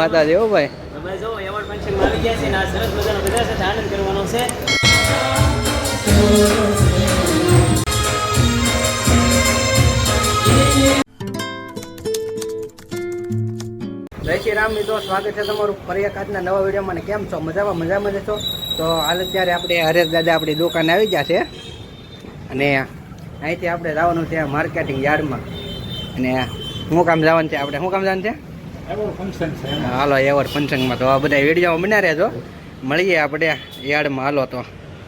માતાજી હો ભાઈ. ભાઈ જો એવોર્ડ ફંક્શનમાં આવી ગયા છે ને આ સરસ મજાનો બધા સાથે આનંદ કરવાનો છે. જય શ્રી રામ મિત્રો, સ્વાગત છે તમારું ફરી એક આજના નવા વિડીયોમાં. કેમ છો? મજામાં છો? તો હાલ અત્યારે આપણે હરેશ દાદા આપણી દુકાને આવી ગયા છે અને અહીંથી આપણે જવાનું છે માર્કેટિંગ યાર્ડમાં. અને શું કામ જવાનું છે આપણે? શું કામ જવાનું છે? એવોર્ડ ફંક્શન છે. હાલો એવોર્ડ ફંક્શનમાં. તો આ બધા વિડીયો બના રહેજો, મળીએ આપણે યાર્ડમાં. હાલો તો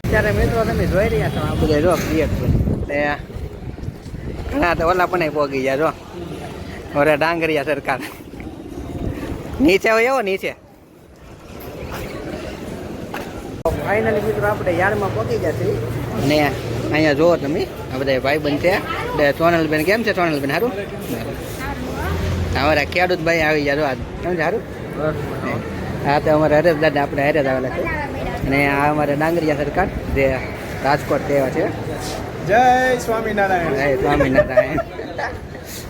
અત્યારે મિત્રો તમે જોઈ રહ્યા છો આ બધા જો ક્રિએટ છે એટલે ઘણા તો ઓલા પણ પહોંચી ગયા જો ઓરે ડાંગરિયા સરકાર નીચે હોય એવો નીચે. ફાઇનલી મિત્રો આપણે યાર્ડમાં પહોંચી ગયા છીએ અને અહીંયા જુઓ તમે આ બધા ભાઈબંધ છે. સોનલબેન કેમ છે? સોનલબેન સારું? અમારા ખેડૂત ભાઈ આવી ગયા જો આજ. કેમ છે? સારું? હા તો અમારા હરેશ દાદા આપણે હરેશ આવેલા છે અને આ અમારા ડાંગરિયા સરકાર જે રાજકોટ તેવા છે. જય સ્વામિનારાયણ. જય સ્વામિનારાયણ.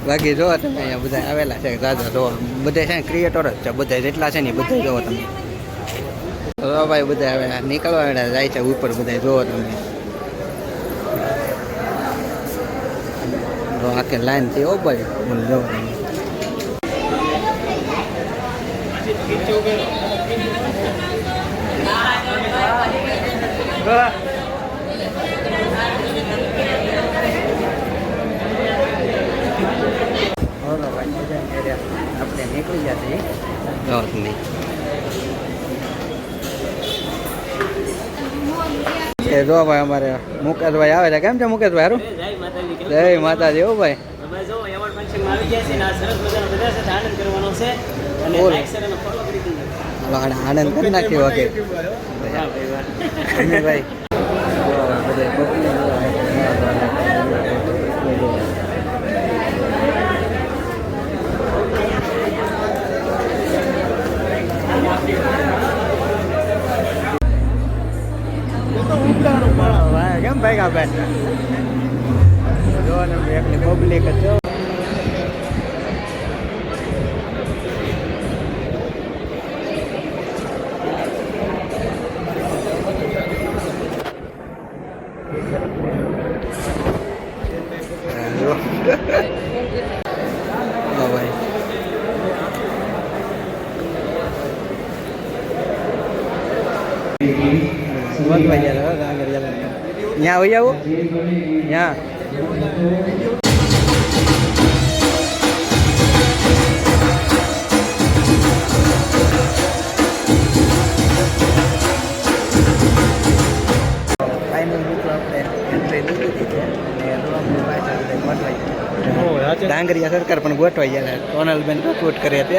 બાકી જોવો તમે અહીંયા બધા આવેલા છે દાદા જોવો બધા છે ને ક્રિએટર જ છે બધા જેટલા છે ને બધા જોવો તમે. તો ભાઈ બધા હવે નીકળવા આવેલા જાય છે ઉપર બધા જોવો તમે. તો આખી લાઈન થી હો ભાઈ મને જોવો તમે. આપણે નીકળી ગયા છીએ જો ભાઈ અમારે મુકેશભાઈ આવે છે. કેમ છે મુકેશભાઈ? સારું? જય માતાજી હો ભાઈ. ભાઈ જો એવોર્ડ ફંક્શનમાં આવી ગયા છે ને આ સરસ મજાનો બધા સાથે આનંદ કરવાનો છે અને લાઈક શેર અને ફોલો કરી દેજો. આનંદ કરી નાખ્યો વગેરે ભાઈ. કેમ ભાઈ કા ભાઈ જો ને એકલી પબ્લિક જ જો. ભાઈ यहाँ हो जाओ यहाँ ડાંગરિયા સરકાર પણ ગોઠવાઈ ગયા. સોનલબેન સપોર્ટ કરે તે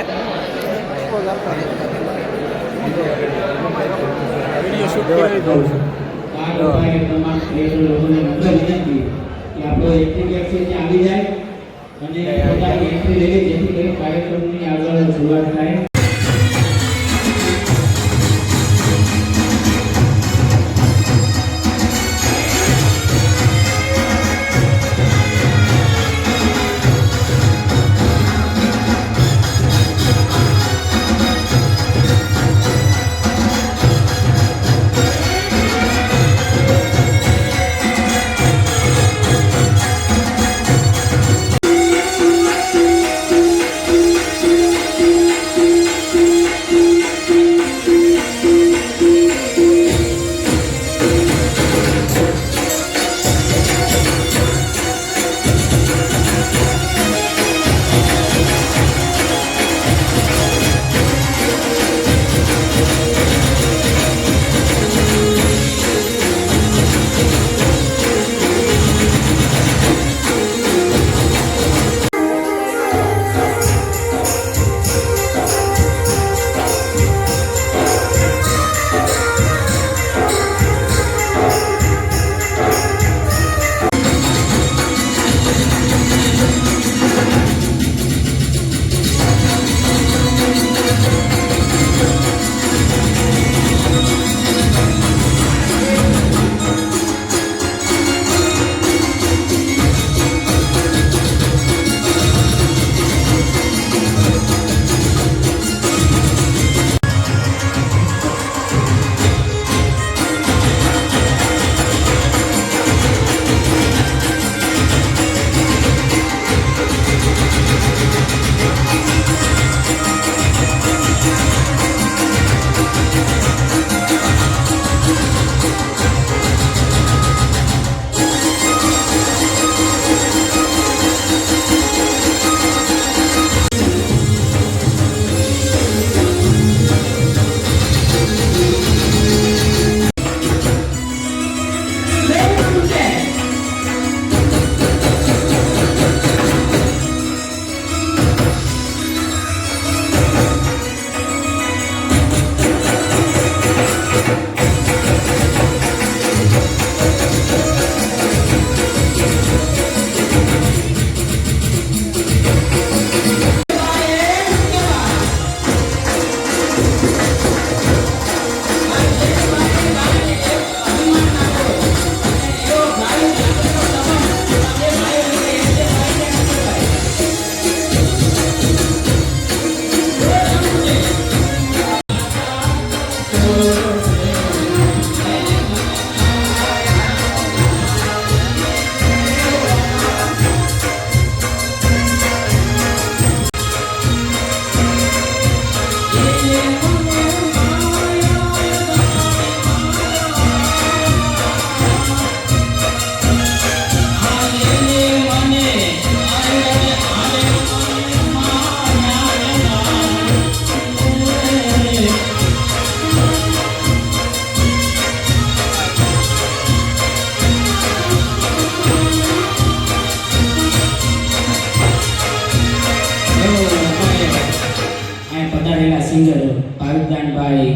સિંગર પારદાનભાઈ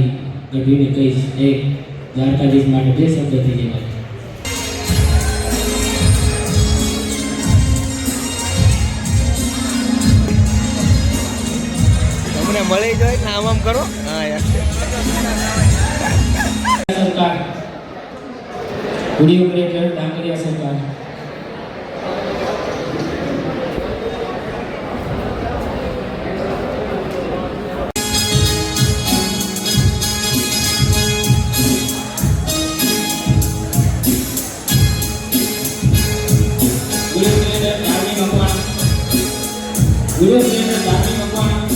ગઢવીને કહીશ એક દ્વારકાધીશ માટે 2 શબ્દથી જવાય. તમને મળી જાય ને આમ કરો. હા યાર સરકાર video creator Dangariya Sarkar. Video creator Dangari Makwana.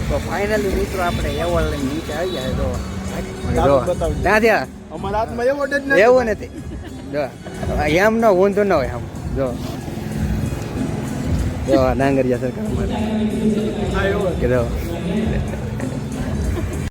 તો ફાઇનલી મિત્રો આપણે એવોર્ડ લઈને નીચે આવી ગયા તો દારૂ બતાવજો. ના થયા અમારા હાથમાં એવો જ નથી. એવું નથી જો એમ ન ઊંધું ન હોય આમ જો જો ડાંગરિયા સરકાર માટે હા, એવો જ. કીધું